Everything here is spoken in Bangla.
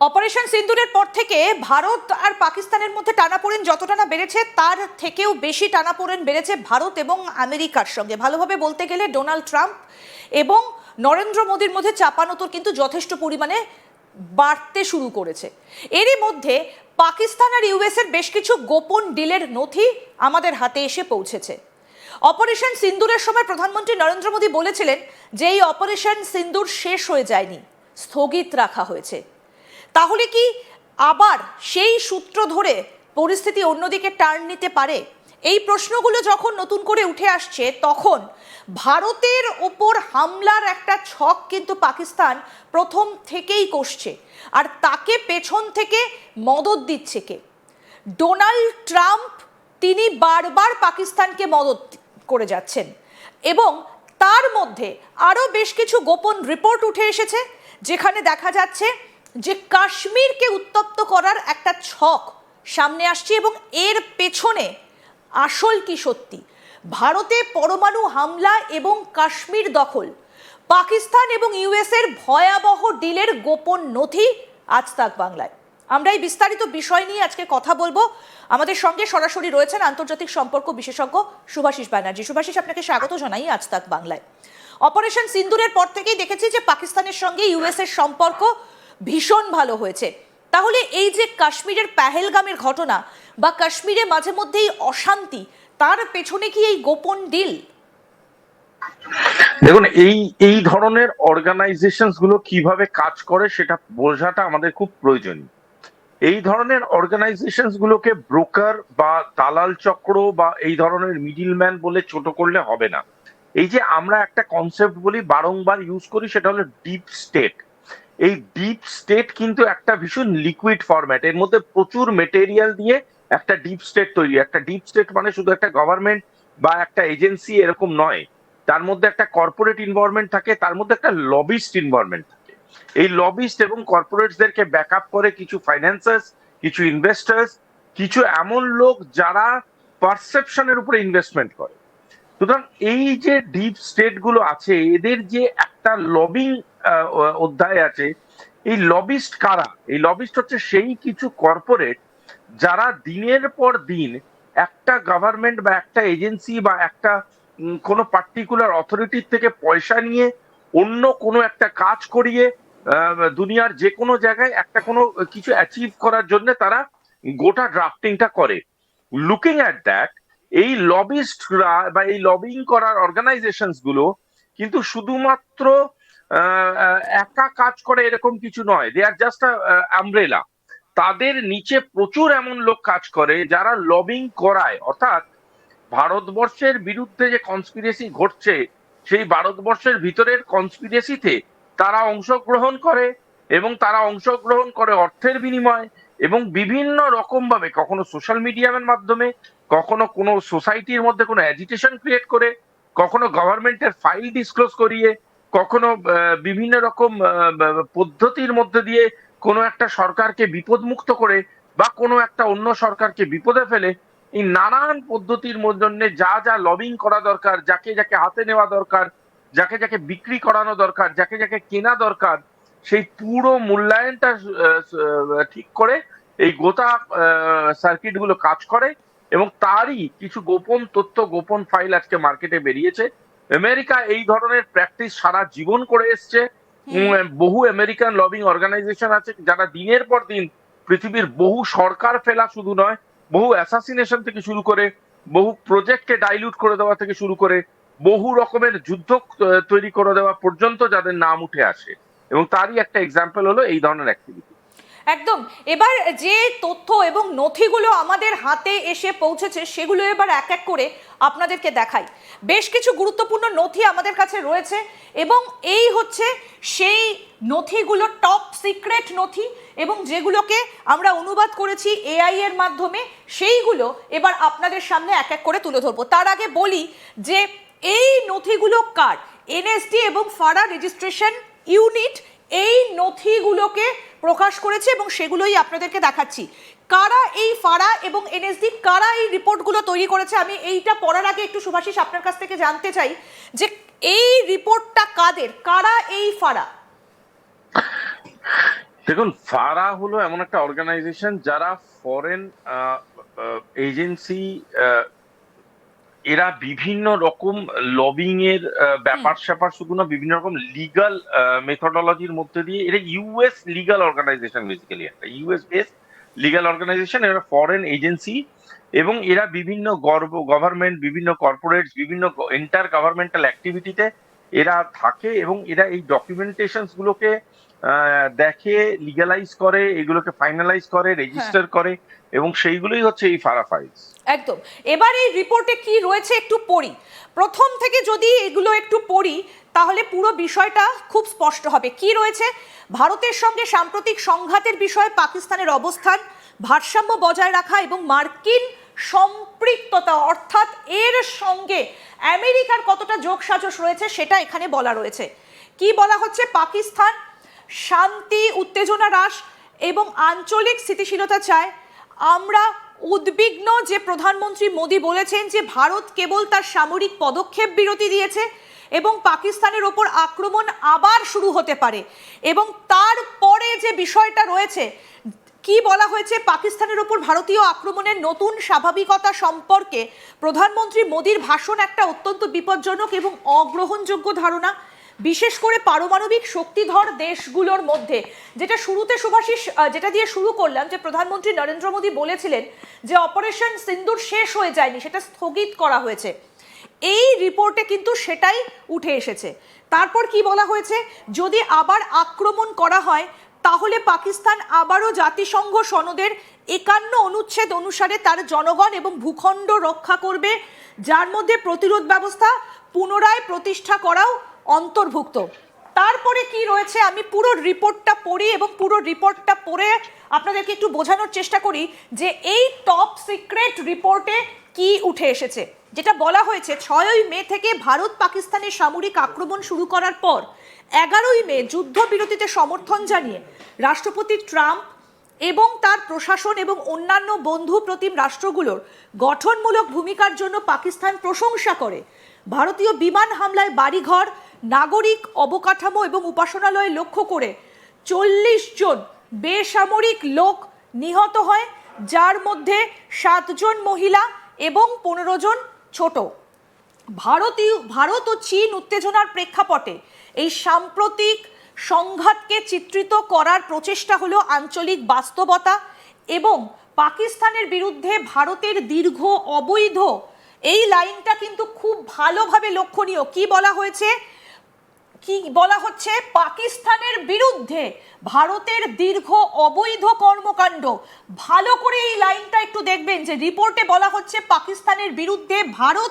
অপারেশন সিন্দুরের পর থেকে ভারত আর পাকিস্তানের মধ্যে টানাপোড়েন যতটা না বেড়েছে তার থেকেও বেশি টানাপোড়েন বেড়েছে ভারত এবং আমেরিকার সঙ্গে। ভালোভাবে বলতে গেলে ডোনাল্ড ট্রাম্প এবং নরেন্দ্র মোদীর মধ্যে চাপানোতর কিন্তু যথেষ্ট পরিমাণে বাড়তে শুরু করেছে। এরই মধ্যে পাকিস্তান আর ইউএসের বেশ কিছু গোপন ডিলের নথি আমাদের হাতে এসে পৌঁছেছে। অপারেশন সিন্দুরের সময় প্রধানমন্ত্রী নরেন্দ্র মোদী বলেছিলেন যে এই অপারেশন সিন্দুর শেষ হয়ে যায়নি, স্থগিত রাখা হয়েছে। তাহলে কি আবার সেই সূত্র ধরে পরিস্থিতি অন্যদিকে টার্ন নিতে পারে? এই প্রশ্নগুলো যখন নতুন করে উঠে আসছে তখন ভারতের ওপর হামলার একটা ছক কিন্তু পাকিস্তান প্রথম থেকেই কষছে। আর তাকে পেছন থেকে মদদ দিচ্ছে কে? Donald Trump. তিনি বারবার পাকিস্তানকে মদদ করে যাচ্ছেন এবং তার মধ্যে আরও বেশ কিছু গোপন রিপোর্ট উঠে এসেছে যেখানে দেখা যাচ্ছে যে কাশ্মীরকে উত্তপ্ত করার একটা ছক সামনে আসছে এবং এর পেছনে আসল কি সত্যি? ভারতে পরমাণু হামলা এবং কাশ্মীর দখল, পাকিস্তান এবং ইউএসের ভয়াবহ ডিলের গোপন নথি আজ তাক বাংলায়। আমরা এই বিস্তারিত বিষয় নিয়ে আজকে কথা বলবো। আমাদের সঙ্গে সরাসরি রয়েছেন আন্তর্জাতিক সম্পর্ক বিশেষজ্ঞ শুভাশিস ব্যানার্জি। শুভাশিস, আপনাকে স্বাগত জানাই আজ তাক বাংলায়। অপারেশন সিন্দুরের পর থেকেই দেখেছি যে পাকিস্তানের সঙ্গে ইউএসের সম্পর্ক ভীষণ ভালো হয়েছে। তাহলে এই যে কাশ্মীরের পেহেলগামের ঘটনা বা কাশ্মীরে মাঝে মধ্যেই অশান্তি, তার পেছনে কি এই গোপন ডিল? দেখুন, এই এই ধরনের অর্গানাইজেশনস গুলো কিভাবে কাজ করে সেটা বোঝাটা আমাদের খুব প্রয়োজনীয়। এই ধরনের অর্গানাইজেশনস গুলোকে ব্রোকার বা দালাল চক্র বা এই ধরনের মিডিলম্যান বলে ছোট করলে হবে না। এই যে আমরা একটা কনসেপ্ট বলি, বারংবার ইউজ করি, সেটা হলো ডিপ স্টেট। এই ডিপ স্টেট কিন্তু একটা ভীষণ লিকুইড ফরম্যাট, এর মধ্যে প্রচুর মেটেরিয়াল দিয়ে একটা ডিপ স্টেট তৈরি। একটা ডিপ স্টেট মানে শুধু একটা গভর্নমেন্ট বা একটা এজেন্সি এরকম নয়, তার মধ্যে একটা কর্পোরেট ইনভলভমেন্ট থাকে, তার মধ্যে একটা লবিস্ট ইনভলভমেন্ট থাকে। এই লবিস্ট এবং কর্পোরেটসদেরকে ব্যাকআপ করে কিছু ফাইন্যান্সার্স, কিছু ইনভেস্টার্স, কিছু এমন লোক যারা পারসেপশনের উপরে ইনভেস্টমেন্ট করে। সুতরাং এই যে ডিপ স্টেট গুলো আছে, এদের যে একটা লবিং অধ্যায় আছে। এই লবিস্ট কারা? এই লবিস্ট হচ্ছে সেই কিছু কর্পোরেট যারা দিনের পর দিন একটা গভর্নমেন্ট বা একটা এজেন্সি বা একটা কোনো পার্টিকুলার অথরিটির থেকে পয়সা নিয়ে অন্য কোনো একটা কাজ করিয়ে দুনিয়ার যে কোনো জায়গায় একটা কোনো কিছু অ্যাচিভ করার জন্য তারা গোটা ড্রাফটিংটা করে। লুকিং অ্যাট দ্যাট, এই লবিস্টরা বা এই লবিং করার অর্গানাইজেশনস গুলো কিন্তু শুধুমাত্র একা কাজ করে এরকম কিছু নয়। দে আর জাস্ট আমব্রেলা। তাদের নিচে প্রচুর এমন লোক কাজ করে যারা লবিং করায়। অর্থাৎ ভারতবর্ষের বিরুদ্ধে যে কনস্পিরেসি ঘটছে, সেই ভারতবর্ষের ভিতরের কনস্পিরেসিতে তারা অংশগ্রহণ করে, এবং তারা অংশগ্রহণ করে অর্থের বিনিময়ে এবং বিভিন্ন রকম ভাবে, কখনো সোশ্যাল মিডিয়ার মাধ্যমে, কখনো কোনো সোসাইটির মধ্যে কোনো অ্যাজিটেশন ক্রিয়েট করে, কখনো গভর্নমেন্টের ফাইল ডিসক্লোজ করিয়ে, কখনো বিভিন্ন রকম পদ্ধতির মধ্যে দিয়ে কোনো একটা সরকারকে বিপদমুক্ত করে বা কোনো একটা অন্য সরকারকে বিপদে ফেলে। এই নানান পদ্ধতির মধ্যে যা যা লবিং করা দরকার, যাকে যাকে হাতে নেওয়া দরকার, যাকে যাকে বিক্রি করানো দরকার, যাকে যাকে কেনা দরকার, সেই পুরো মূল্যায়নটা ঠিক করে এই গোটা সার্কিট গুলো কাজ করে। এবং তারই কিছু গোপন তথ্য, গোপন ফাইল আজকে মার্কেটে বেরিয়েছে। আমেরিকা এই ধরনের প্র্যাকটিস সারা জীবন করে এসছে। বহু আমেরিকান লবিং অর্গানাইজেশন আছে যারা দিনের পর দিন পৃথিবীর বহু সরকার ফেলা শুধু নয়, বহু অ্যাসাসিনেশন থেকে শুরু করে, বহু প্রজেক্টকে ডাইলিউট করে দেওয়া থেকে শুরু করে, বহু রকমের যুদ্ধ তৈরি করে দেওয়া পর্যন্ত যাদের নাম উঠে আসে। এবং তারই একটা এক্সাম্পল হলো এই ধরনের অ্যাক্টিভিটি। একদম। এবার যে তথ্য এবং নথিগুলো আমাদের হাতে এসে পৌঁছেছে সেগুলো এবার এক এক করে আপনাদেরকে দেখাই। বেশ কিছু গুরুত্বপূর্ণ নথি আমাদের কাছে রয়েছে এবং এই হচ্ছে সেই নথিগুলো, টপ সিক্রেট নথি, এবং যেগুলোকে আমরা অনুবাদ করেছি এআই এর মাধ্যমে, সেইগুলো এবার আপনাদের সামনে এক এক করে তুলে ধরবো। তার আগে বলি যে এই নথিগুলো কার? এনএসডি এবং ফারা রেজিস্ট্রেশন ইউনিট এই নথিগুলোকে প্রকাশ করেছে এবং সেগুলোই আপনাদেরকে দেখাচ্ছি। কারা এই ফারা এবং এনএসডি, কারা এই রিপোর্টগুলো তৈরি করেছে? আমি এইটা পড়ার আগে একটু শুভাশিস আপনার কাছ থেকে জানতে চাই যে এই রিপোর্টটা কাদের, কারা এই ফারা? দেখুন, ফারা হলো এমন একটা অর্গানাইজেশন যারা ফরেন এজেন্সি, এরা বিভিন্ন রকম লবিং এর হুম। ব্যাপার স্যাপার শুধু না, বিভিন্ন রকম লিগাল মেথোডোলজির মধ্যে দিয়ে, এটা ইউএস লিগাল অর্গানাইজেশন, বেসিক্যালি একটা ইউএস বেসড লিগাল অর্গানাইজেশন। এরা ফরেন এজেন্সি এবং এরা বিভিন্ন গভর্নমেন্ট, বিভিন্ন কর্পোরেটস, বিভিন্ন ইন্টার গভর্নমেন্টাল অ্যাক্টিভিটিতে এরা থাকে এবং এরা এই ডকুমেন্টেশনস গুলোকে দেখে, লিগালাইজ করে, এগুলোকে ফাইনালাইজ করে, হ্যাঁ, রেজিস্টার করে, এবং সেইগুলোই হচ্ছে এই ফারা ফাইলস। একদম। এবার এই রিপোর্টে কি রয়েছে একটু পড়ি। প্রথম থেকে যদি এগুলো একটু পড়ি তাহলে পুরো বিষয়টা খুব স্পষ্ট হবে। কি রয়েছে? ভারতের সঙ্গে সাম্প্রতিক সংঘাতের বিষয়ে পাকিস্তানের অবস্থান, ভারসাম্য বজায় রাখা এবং মার্কিন সম্পৃক্ততা, অর্থাৎ এর সঙ্গে আমেরিকার কতটা যোগসাজশ রয়েছে সেটা এখানে বলা রয়েছে। কি বলা হচ্ছে? পাকিস্তান শান্তি, উত্তেজনা হ্রাস এবং আঞ্চলিক স্থিতিশীলতা চায়। আমরা উদ্বিগ্ন যে প্রধানমন্ত্রী মোদী বলেছেন যে ভারত কেবল তার সামরিক পদক্ষেপ বিরতি দিয়েছে এবং পাকিস্তানের ওপর আক্রমণ আবার শুরু হতে পারে। এবং তারপরে যে বিষয়টা রয়েছে, কি বলা হয়েছে? পাকিস্তানের ওপর ভারতীয় আক্রমণের নতুন স্বাভাবিকতা সম্পর্কে প্রধানমন্ত্রী মোদীর ভাষণ একটা অত্যন্ত বিপজ্জনক এবং অগ্রহণযোগ্য ধারণা, বিশেষ করে পারমাণবিক শক্তিধর দেশগুলোর মধ্যে। যেটা শুরুতে শুভাশিস যেটা দিয়ে শুরু করলাম, যে প্রধানমন্ত্রী নরেন্দ্র মোদী বলেছিলেন যে অপারেশন সিন্দুর শেষ হয়ে যায়নি, সেটা স্থগিত করা হয়েছে। এই রিপোর্টে কিন্তু সেটাই উঠে এসেছে। তারপর কি বলা হয়েছে? যদি আবার আক্রমণ করা হয় তাহলে পাকিস্তান আবারও জাতিসংঘ সনদের ৫১ অনুচ্ছেদ অনুসারে তার জনগণ এবং ভূখণ্ড রক্ষা করবে, যার মধ্যে প্রতিরোধ ব্যবস্থা পুনরায় প্রতিষ্ঠা করাও অন্তর্ভুক্ত। তারপরে কি রয়েছে আমি পুরো রিপোর্টটা পড়ি এবং পুরো রিপোর্টটা পড়ে আপনাদেরকে একটু বোঝানোর চেষ্টা করি যে এই টপ সিক্রেট রিপোর্টে কি উঠে এসেছে। যেটা বলা হয়েছে, ৬ই মে থেকে ভারত পাকিস্তানের সামরিক আক্রমণ শুরু করার পর ১১ই মে যুদ্ধবিরতিতে সমর্থন জানিয়ে রাষ্ট্রপতি ট্রাম্প এবং তার প্রশাসন এবং অন্যান্য বন্ধু প্রতিম রাষ্ট্রগুলোর গঠনমূলক ভূমিকার জন্য পাকিস্তান প্রশংসা করে। ভারতীয় বিমান হামলায় বাড়িঘর, নাগরিক অবকাঠামো এবং উপাসনালয় লক্ষ্য করে ৪০ জন বেসামরিক লোক নিহত হয়, যার মধ্যে ৭ জন মহিলা এবং ১৫ জন ছোট। ভারত ও চীন উত্তেজনার প্রেক্ষাপটে এই সাম্প্রতিক সংঘাতকে চিত্রিত করার প্রচেষ্টা হলো আঞ্চলিক বাস্তবতা এবং পাকিস্তানের বিরুদ্ধে ভারতের দীর্ঘ অবৈধ, এই লাইনটা কিন্তু খুব ভালোভাবে লক্ষণীয়। কি বলা হয়েছে? কি বলা হচ্ছে? পাকিস্তানের বিরুদ্ধে ভারতের দীর্ঘ অবৈধ কর্মকাণ্ড। ভালো করে এই লাইনটা একটু দেখবেন যে রিপোর্টে বলা হচ্ছে পাকিস্তানের বিরুদ্ধে ভারত